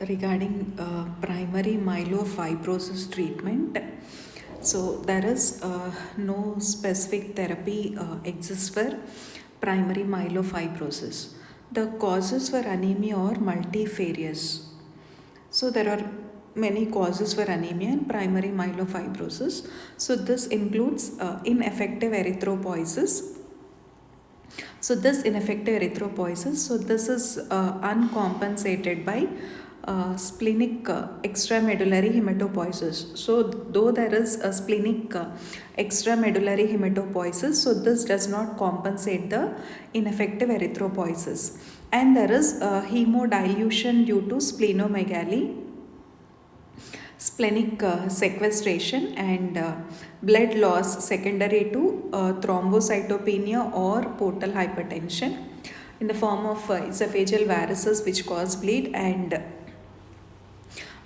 regarding primary myelofibrosis treatment. So there is no specific therapy exists for primary myelofibrosis. The causes for anemia are multifarious. So there are many causes for anemia in primary myelofibrosis. So this includes ineffective erythropoiesis. So this ineffective erythropoiesis, so this is uncompensated by splenic extramedullary hematopoiesis. So though there is a splenic extramedullary hematopoiesis, so this does not compensate the ineffective erythropoiesis. And there is hemodilution due to splenomegaly, splenic sequestration, and blood loss secondary to thrombocytopenia or portal hypertension in the form of esophageal varices which cause bleed, and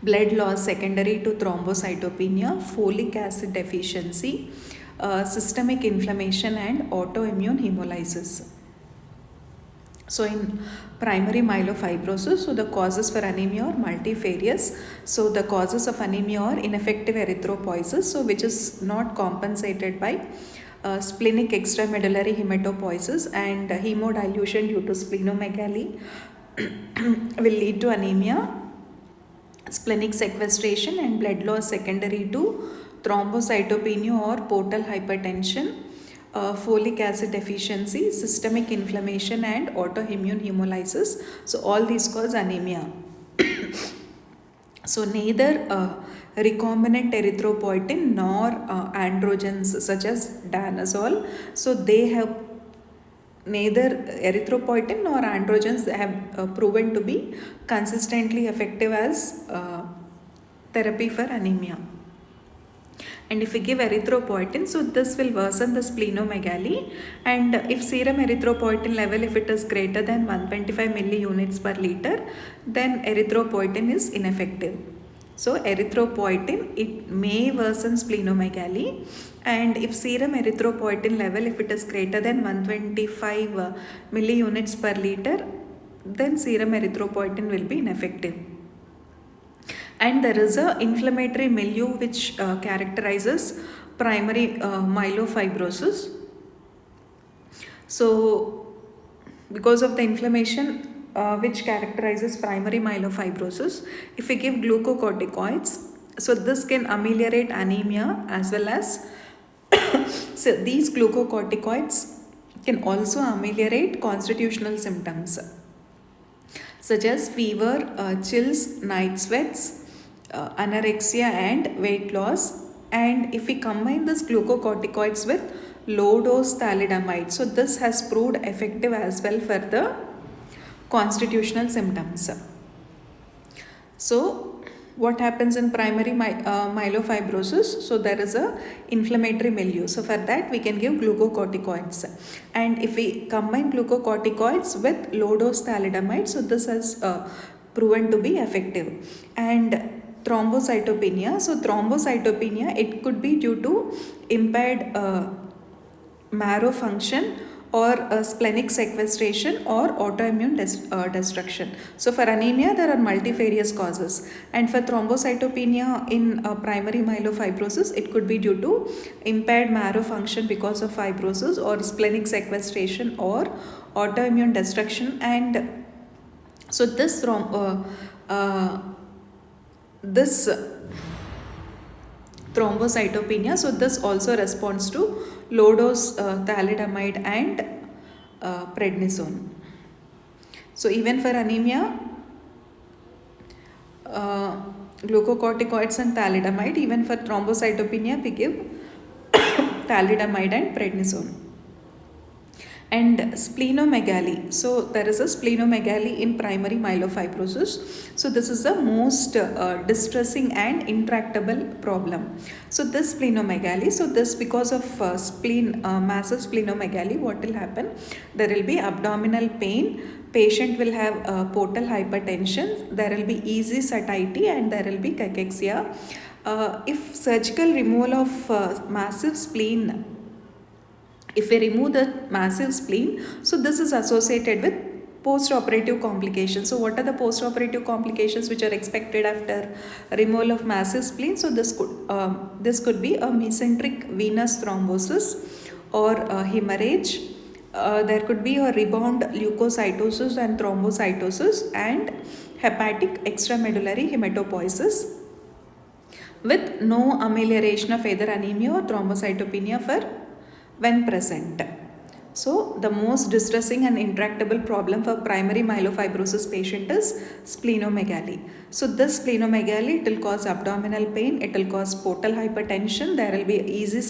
blood loss secondary to thrombocytopenia, folic acid deficiency, systemic inflammation, and autoimmune hemolysis. So in primary myelofibrosis, so the causes for anemia are multifarious. So the causes of anemia are ineffective erythropoiesis, so which is not compensated by splenic extramedullary hematopoiesis, and hemodilution due to splenomegaly will lead to anemia, splenic sequestration, and blood loss secondary to thrombocytopenia or portal hypertension, folic acid deficiency, systemic inflammation, and autoimmune hemolysis. So all these cause anemia. So neither recombinant erythropoietin nor androgens such as danazol, so they have neither erythropoietin nor androgens have proven to be consistently effective as therapy for anemia. And if we give erythropoietin, so this will worsen the splenomegaly, and if serum erythropoietin level, if it is greater than 125 milliunits per liter, then erythropoietin is ineffective. So erythropoietin, it may worsen splenomegaly, and if serum erythropoietin level, if it is greater than 125 milliunits per liter, then serum erythropoietin will be ineffective. And there is a inflammatory milieu which characterizes primary myelofibrosis. So because of the inflammation which characterizes primary myelofibrosis, if we give glucocorticoids, so this can ameliorate anemia as well as so these glucocorticoids can also ameliorate constitutional symptoms such as fever, chills, night sweats, anorexia, and weight loss. And if we combine this glucocorticoids with low dose thalidomide, so this has proved effective as well for the constitutional symptoms. So what happens in primary myelofibrosis? So there is a inflammatory milieu. So for that we can give glucocorticoids, and if we combine glucocorticoids with low dose thalidomide, so this has proven to be effective. And thrombocytopenia, so thrombocytopenia, it could be due to impaired marrow function or splenic sequestration or autoimmune destruction. So for anemia, there are multifarious causes, and for thrombocytopenia in primary myelofibrosis, it could be due to impaired marrow function because of fibrosis or splenic sequestration or autoimmune destruction. And so this thrombocytopenia, so this also responds to low dose thalidomide and prednisone. So even for anemia, glucocorticoids and thalidomide. Even for thrombocytopenia, we give thalidomide and prednisone. And splenomegaly, so there is a splenomegaly in primary myelofibrosis. So this is the most distressing and intractable problem. So this splenomegaly, so this because of massive splenomegaly, what will happen? There will be abdominal pain, patient will have portal hypertension, there will be easy satiety, and there will be cachexia. If surgical removal of massive spleen, if we remove the massive spleen, so this is associated with Post-operative complications. So what are the post-operative complications which are expected after removal of massive spleen? So this could be a mesenteric venous thrombosis or a hemorrhage. There could be a rebound leukocytosis and thrombocytosis and hepatic extramedullary hematopoiesis with no amelioration of either anemia or thrombocytopenia for when present. So the most distressing and intractable problem for primary myelofibrosis patient is splenomegaly. So this splenomegaly, it will cause abdominal pain, it will cause portal hypertension, there will be easy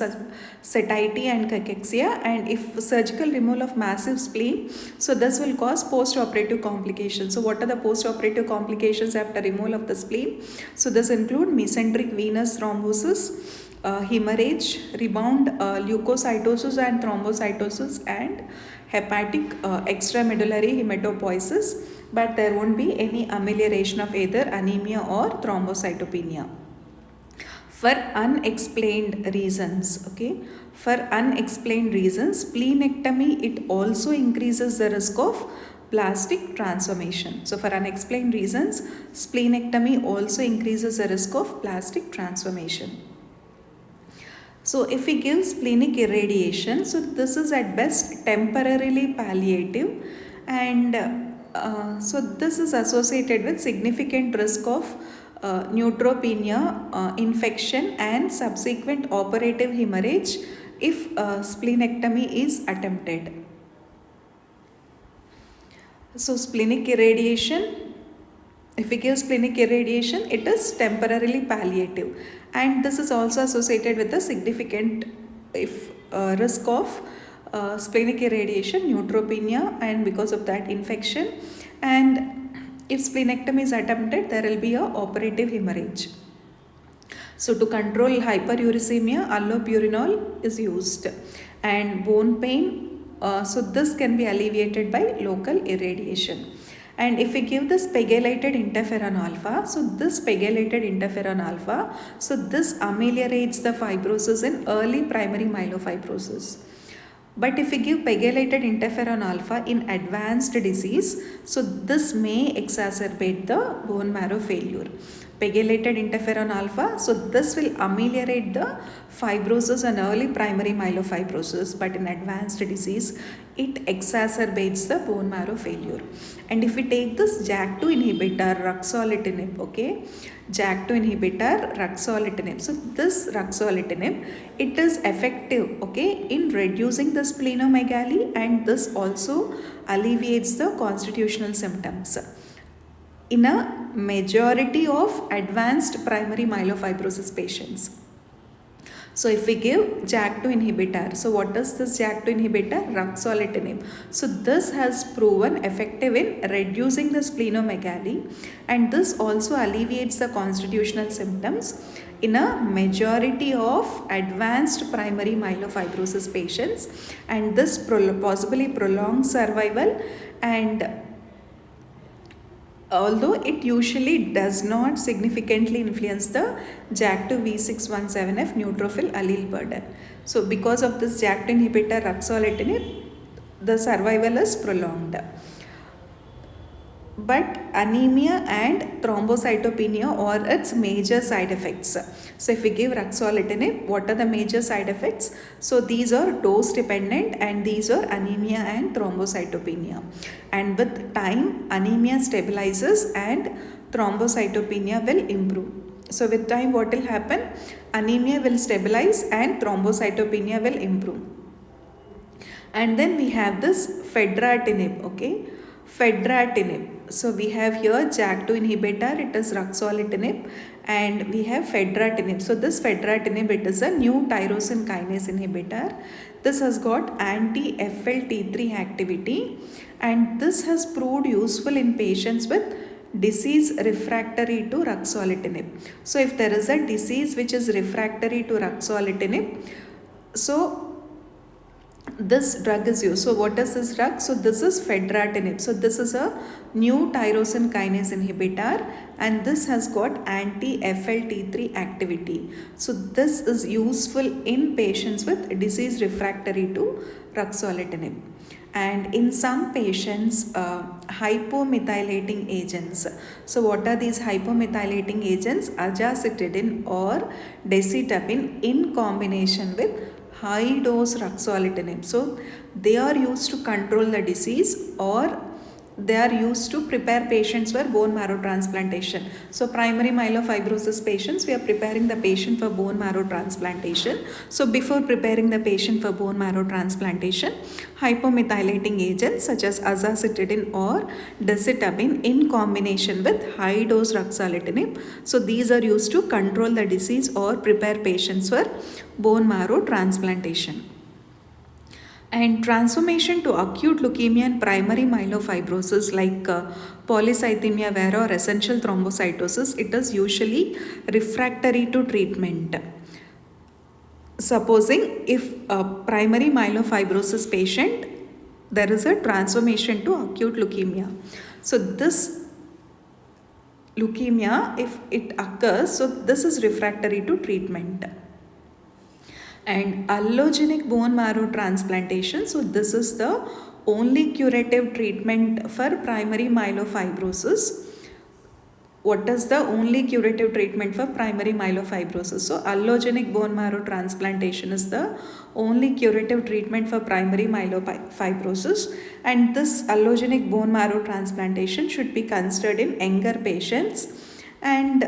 satiety and cachexia, and if surgical removal of massive spleen, so this will cause post-operative complications. So what are the post-operative complications after removal of the spleen? So this include mesenteric venous thrombosis, hemorrhage, rebound leukocytosis and thrombocytosis, and hepatic extramedullary hematopoiesis, but there won't be any amelioration of either anemia or thrombocytopenia. For unexplained reasons, okay, for unexplained reasons, splenectomy, it also increases the risk of plastic transformation. So for unexplained reasons, splenectomy also increases the risk of plastic transformation. So if we give splenic irradiation, so this is at best temporarily palliative, and so this is associated with significant risk of neutropenia, infection and subsequent operative hemorrhage if splenectomy is attempted. So splenic irradiation, if we give splenic irradiation, it is temporarily palliative, and this is also associated with a significant risk of splenic irradiation, neutropenia, and because of that infection, and if splenectomy is attempted, there will be a operative hemorrhage. So to control hyperuricemia, allopurinol is used, and bone pain, so this can be alleviated by local irradiation. And if we give this pegylated interferon alpha, so this pegylated interferon alpha, so this ameliorates the fibrosis in early primary myelofibrosis. But if we give pegylated interferon alpha in advanced disease, so this may exacerbate the bone marrow failure. Pegylated interferon alpha, so this will ameliorate the fibrosis and early primary myelofibrosis, but in advanced disease, it exacerbates the bone marrow failure. And if we take this JAK2 inhibitor, ruxolitinib, okay, JAK2 inhibitor, ruxolitinib. So this ruxolitinib, it is effective, okay, in reducing the splenomegaly, and this also alleviates the constitutional symptoms in a majority of advanced primary myelofibrosis patients. So if we give JAK2 inhibitor, so what is this JAK2 inhibitor? Ruxolitinib. So this has proven effective in reducing the splenomegaly, and this also alleviates the constitutional symptoms in a majority of advanced primary myelofibrosis patients, and this possibly prolongs survival, and although it usually does not significantly influence the JAK2 V617F neutrophil allele burden. So because of this JAK2 inhibitor ruxolitinib, the survival is prolonged. But anemia and thrombocytopenia are its major side effects. So if we give ruxolitinib, what are the major side effects? So these are dose dependent, and these are anemia and thrombocytopenia. And with time, anemia stabilizes and thrombocytopenia will improve. So with time, what will happen? Anemia will stabilize and thrombocytopenia will improve. And then we have this fedratinib, okay? Fedratinib. So we have here JAK2 inhibitor, it is ruxolitinib, and we have fedratinib. So this fedratinib, it is a new tyrosine kinase inhibitor. This has got anti-FLT3 activity, and this has proved useful in patients with disease refractory to ruxolitinib. So if there is a disease which is refractory to ruxolitinib, so this drug is used. So what is this drug? So this is fedratinib. So this is a new tyrosine kinase inhibitor, and this has got anti-FLT3 activity. So this is useful in patients with disease refractory to ruxolitinib. and in some patients hypomethylating agents. So what are these hypomethylating agents? Azacitidine or decitabine in combination with high dose ruxolitinib. So they are used to control the disease, or they are used to prepare patients for bone marrow transplantation. So primary myelofibrosis patients, we are preparing the patient for bone marrow transplantation. So before preparing the patient for bone marrow transplantation, hypomethylating agents such as azacitidine or decitabine in combination with high dose ruxolitinib. So these are used to control the disease or prepare patients for bone marrow transplantation. And transformation to acute leukemia and primary myelofibrosis like polycythemia vera or essential thrombocytosis, it is usually refractory to treatment. Supposing if a primary myelofibrosis patient, there is a transformation to acute leukemia. So this leukemia, if it occurs, so this is refractory to treatment. And allogenic bone marrow transplantation, so this is the only curative treatment for primary myelofibrosis. What is the only curative treatment for primary myelofibrosis? So allogenic bone marrow transplantation is the only curative treatment for primary myelofibrosis, and this allogenic bone marrow transplantation should be considered in younger patients and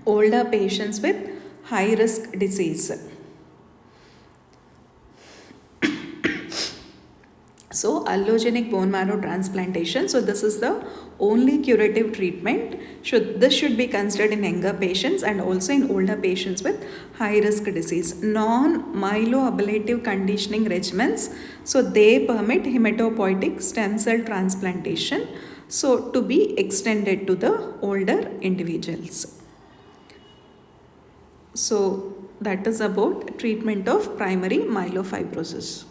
older patients with high risk disease. So allogenic bone marrow transplantation, so this is the only curative treatment. This should be considered in younger patients and also in older patients with high risk disease. Non-myeloablative conditioning regimens, so they permit hematopoietic stem cell transplantation, so to be extended to the older individuals. So that is about treatment of primary myelofibrosis.